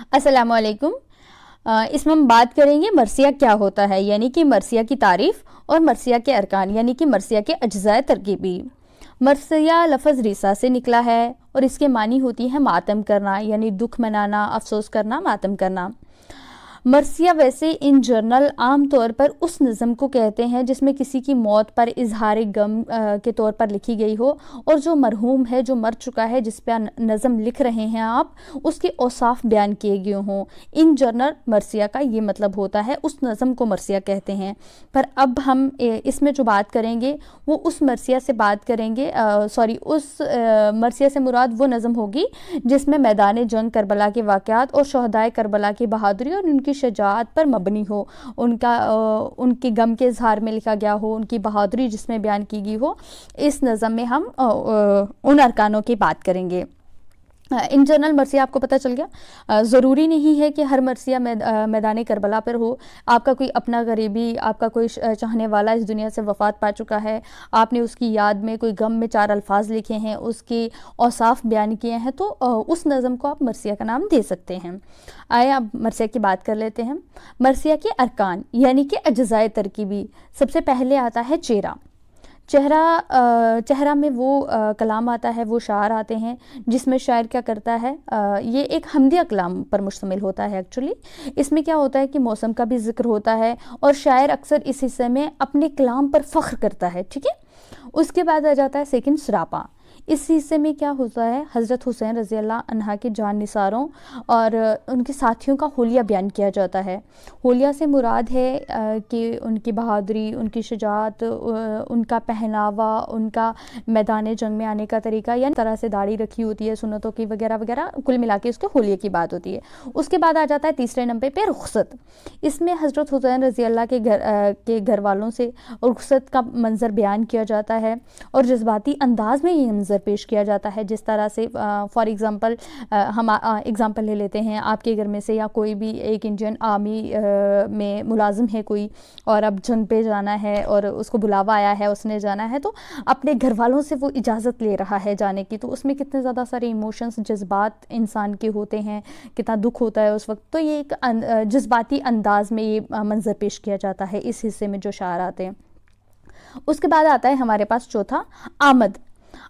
السلام علیکم۔ اس میں ہم بات کریں گے مرثیہ کیا ہوتا ہے، یعنی کہ مرثیہ کی تعریف اور مرثیہ کے ارکان یعنی کہ مرثیہ کے اجزاء ترکیبی۔ مرثیہ لفظ ریسہ سے نکلا ہے اور اس کے معنی ہوتی ہے ماتم کرنا، یعنی دکھ منانا، افسوس کرنا، ماتم کرنا۔ مرثیہ ویسے ان جرنل عام طور پر اس نظم کو کہتے ہیں جس میں کسی کی موت پر اظہار غم کے طور پر لکھی گئی ہو، اور جو مرحوم ہے، جو مر چکا ہے، جس پہ نظم لکھ رہے ہیں آپ، اس کے اوصاف بیان کیے گئے ہوں۔ ان جرنل مرثیہ کا یہ مطلب ہوتا ہے، اس نظم کو مرثیہ کہتے ہیں۔ پر اب ہم اس میں جو بات کریں گے وہ اس مرثیہ سے بات کریں گے، اس مرثیہ سے مراد وہ نظم ہوگی جس میں میدان جنگ کربلا کے واقعات اور شہدائے کربلا کی بہادری اور ان کی شجاعت پر مبنی ہو، ان کے غم کے اظہار میں لکھا گیا ہو، ان کی بہادری جس میں بیان کی گئی ہو۔ اس نظم میں ہم ان ارکانوں کی بات کریں گے۔ ان جنرل مرثیہ آپ کو پتہ چل گیا۔ ضروری نہیں ہے کہ ہر مرثیہ میدان کربلا پر ہو۔ آپ کا کوئی اپنا قریبی، آپ کا کوئی چاہنے والا اس دنیا سے وفات پا چکا ہے، آپ نے اس کی یاد میں کوئی غم میں 4 الفاظ لکھے ہیں، اس کے اوصاف بیان کیے ہیں، تو اس نظم کو آپ مرثیہ کا نام دے سکتے ہیں۔ آئے اب مرثیہ کی بات کر لیتے ہیں۔ مرثیہ کے ارکان یعنی کہ اجزاء ترکیبی۔ سب سے پہلے آتا ہے چہرہ۔ چہرہ میں وہ کلام آتا ہے، وہ شعر آتے ہیں جس میں شاعر کیا کرتا ہے، یہ ایک حمدیہ کلام پر مشتمل ہوتا ہے ایکچولی۔ اس میں کیا ہوتا ہے کہ موسم کا بھی ذکر ہوتا ہے اور شاعر اکثر اس حصے میں اپنے کلام پر فخر کرتا ہے، ٹھیک ہے۔ اس کے بعد آ جاتا ہے سیکنڈ سراپا۔ اس حصے میں کیا ہوتا ہے، حضرت حسین رضی اللہ عنہ کے جان نثاروں اور ان کے ساتھیوں کا حلیہ بیان کیا جاتا ہے۔ حلیہ سے مراد ہے کہ ان کی بہادری، ان کی شجاعت، ان کا پہناوا، ان کا میدان جنگ میں آنے کا طریقہ، یعنی طرح سے داڑھی رکھی ہوتی ہے سنتوں کی وغیرہ وغیرہ، کل ملا کے اس کے حلیے کی بات ہوتی ہے۔ اس کے بعد آ جاتا ہے تیسرے نمبر پہ رخصت۔ اس میں حضرت حسین رضی اللہ کے گھر والوں سے رخصت کا منظر بیان کیا جاتا ہے اور جذباتی انداز میں یہ منظر پیش کیا جاتا ہے، جس طرح سے فار ایگزامپل ہم ایگزامپل لے لیتے ہیں، آپ کے گھر میں سے یا کوئی بھی ایک انڈین آرمی میں ملازم ہے کوئی، اور اب جنگ پہ جانا ہے اور اس کو بلاوا آیا ہے، اس نے جانا ہے، تو اپنے گھر والوں سے وہ اجازت لے رہا ہے جانے کی، تو اس میں کتنے زیادہ سارے ایموشنز، جذبات انسان کے ہوتے ہیں، کتنا دکھ ہوتا ہے اس وقت، تو یہ ایک جذباتی انداز میں یہ منظر پیش کیا جاتا ہے اس حصے میں جو شعر آتے ہیں۔ اس کے بعد آتا ہے ہمارے پاس چوتھا آمد۔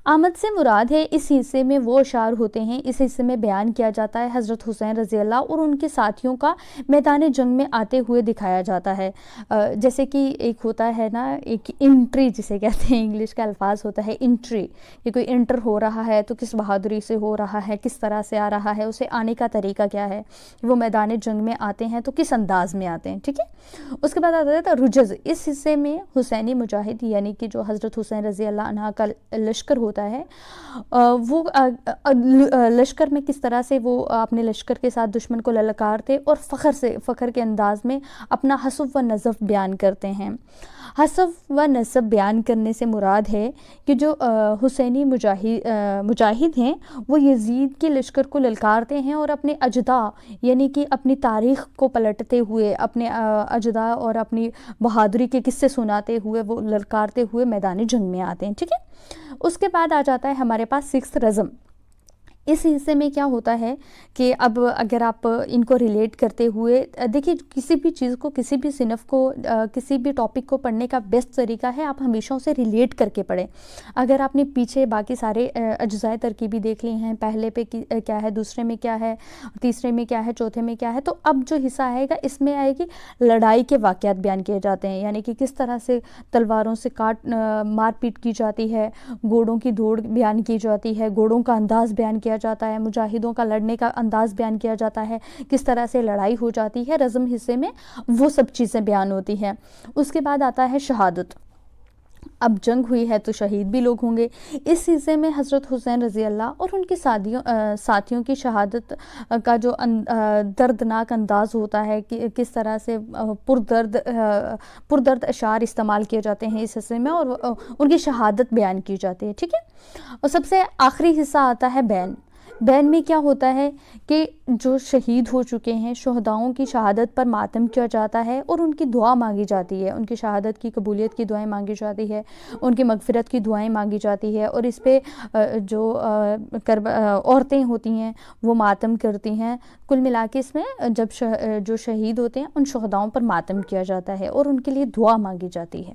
آمد سے مراد ہے اس حصے میں وہ اشعار ہوتے ہیں، اس حصے میں بیان کیا جاتا ہے حضرت حسین رضی اللہ اور ان کے ساتھیوں کا میدان جنگ میں آتے ہوئے دکھایا جاتا ہے۔ جیسے کہ ایک ہوتا ہے نا، ایک انٹری جسے کہتے ہیں، انگلش کا الفاظ ہوتا ہے انٹری، کہ کوئی انٹر ہو رہا ہے تو کس بہادری سے ہو رہا ہے، کس طرح سے آ رہا ہے، اسے آنے کا طریقہ کیا ہے، وہ میدان جنگ میں آتے ہیں تو کس انداز میں آتے ہیں، ٹھیک ہے۔ اس کے بعد آتا ہے رجز۔ اس حصے میں حسینی مجاہد یعنی کہ جو حضرت حسین رضی اللہ عنہ کا لشکر ہوتا ہے، وہ لشکر میں کس طرح سے وہ اپنے لشکر کے ساتھ دشمن کو للکارتے اور فخر کے انداز میں اپنا حسب و نصب بیان کرتے ہیں۔ حسب و نصب بیان کرنے سے مراد ہے کہ جو حسینی مجاہد ہیں وہ یزید کے لشکر کو للکارتے ہیں اور اپنے اجداء یعنی کہ اپنی تاریخ کو پلٹتے ہوئے، اپنے اجداء اور اپنی بہادری کے قصے سناتے ہوئے، وہ للکارتے ہوئے میدان جنگ میں آتے ہیں، ٹھیک ہے۔ اس کے بعد آ جاتا ہے ہمارے پاس سکس رزم۔ اس حصے میں کیا ہوتا ہے کہ اب اگر آپ ان کو ریلیٹ کرتے ہوئے دیکھیں، کسی بھی چیز کو، کسی بھی صنف کو، کسی بھی ٹاپک کو پڑھنے کا بیسٹ طریقہ ہے آپ ہمیشہ اسے ریلیٹ کر کے پڑھیں۔ اگر آپ نے پیچھے باقی سارے اجزاء ترکیبی دیکھ لی ہیں، پہلے پہ کیا ہے، دوسرے میں کیا ہے، تیسرے میں کیا ہے، چوتھے میں کیا ہے، تو اب جو حصہ آئے گا اس میں آئے گی لڑائی کے واقعات بیان کیے جاتے ہیں، یعنی کہ کس طرح سے تلواروں سے مار پیٹ کی جاتی ہے، گھوڑوں کی دوڑ بیان کی جاتی ہے، گھوڑوں کا انداز بیان کیا جاتا ہے، مجاہدوں کا لڑنے کا انداز بیان کیا جاتا ہے، کس طرح سے لڑائی ہو جاتی ہے، رزم حصے میں وہ سب چیزیں بیان ہوتی ہیں۔ اس کے بعد آتا ہے شہادت۔ اب جنگ ہوئی ہے تو شہید بھی لوگ ہوں گے۔ اس حصے میں حضرت حسین رضی اللہ اور ان کے ساتھیوں کی شہادت کا جو دردناک انداز ہوتا ہے، کہ کس طرح سے پردرد اشعار استعمال کیے جاتے ہیں اس حصے میں، اور ان کی شہادت بیان کی جاتی ہے، ٹھیک ہے۔ اور سب سے آخری حصہ آتا ہے بین۔ بین میں کیا ہوتا ہے کہ جو شہید ہو چکے ہیں شہداؤں کی شہادت پر ماتم کیا جاتا ہے اور ان کی دعا مانگی جاتی ہے، ان کی شہادت کی قبولیت کی دعائیں مانگی جاتی ہے، ان کی مغفرت کی دعائیں مانگی جاتی ہے، اور اس پہ جو عورتیں ہوتی ہیں وہ ماتم کرتی ہیں۔ کل ملا کے اس میں جب جو شہید ہوتے ہیں ان شہداؤں پر ماتم کیا جاتا ہے اور ان کے لیے دعا مانگی جاتی ہے۔